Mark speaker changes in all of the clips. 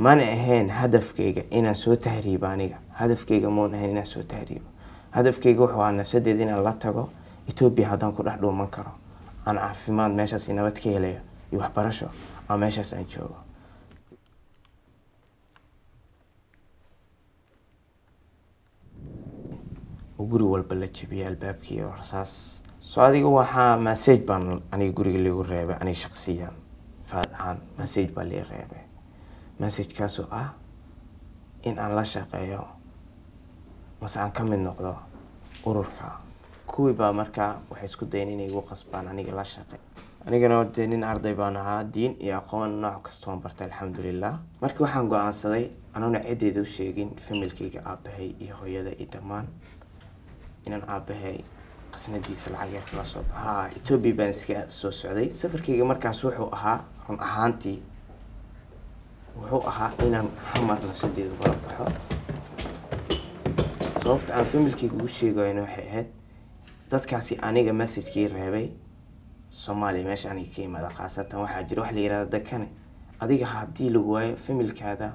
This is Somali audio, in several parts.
Speaker 1: mana ahayn hadafkayga inaan soo tahriibo aniga hadafkayga ma ahayn inaan soo tahriibo hadafkayga wuxuu ahaa nafsadeeda inaan la tago Ethiopia haddaan ku dhex dhuuman karo aan caafimaad meeshaas nabad ka helayo iyo waxbarasho aan meeshaas aan joogo guri walba la jabiyay albaabkii oo rasaas soo adiga waxa message baan aniga guriga lagu reebay aniga shakhsiyan Fahad ahaan message baa la reebay message kaas oo ah in aan la shaqeeyo mas'aan ka mid noqdo ururka kuwii baa markaa waxay isku dayeen inay igu qasbaan aniga la shaqeeyo anigana oo nin arday baan ahaa diin iyo aqoon nooc kasta waan bartay alxamdulillah markii waxaan go'aansaday anuna ciideedu sheegin familkayga aabahay iyo hooyada iyo dhamaan inaan aabahay qasnadiisa lacag yar kala soo baxaa Ethiopia baan iska soo socday safarkayga markaas wuxuu ahaa run ahaantii wuxuu ahaa inaan xamar nafsadeedu kala baxo sababta aan familkayga ugu sheegayno waxay ahayd dadkaasi aniga message-kii reebay Somalia meesha aniga ka imaada qaasatan waxaa jira wax la yiraahdo dadkani adiga haddii lagu waayo familkaada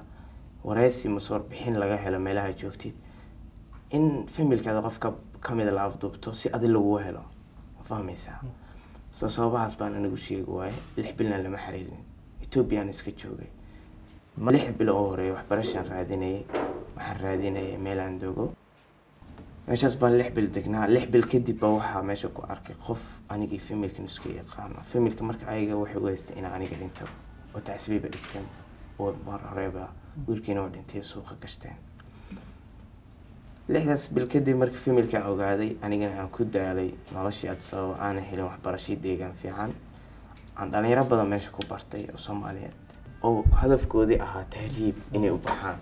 Speaker 1: wareysi mas'uul bixin laga helo meelaha joogtid in familkaada qofka kamid la afduubto si adil lagu helo fahmaysaa soo sababahaas baan anigu sheegi waaye 6 bilna lama xariirin Ethiopia iska joogay ma 6 bil oo hore waxbarashaan raadinayay waxaan raadinayay meel aan doogo meeshaas baan 6 bil degnaa 6 bil kadib baa waxa meesha ku arkay qof anigii familka isku yaqaan familka marka ayaga waxay u haysteen in aniga dhinto oo taasbiib dhigteen oo marreeba wiilkiina oo dhintay suuqa gashteen 6 bil kadib markii familka ogaaday anigana aan ku daalay noloshii aad sabab aan helin waxbarasho deegaan fiican aan dhalinyaro badan meesha ku bartay oo Soomaaliyeed oo hadafkoodii ahaa tahriib inay u baxaan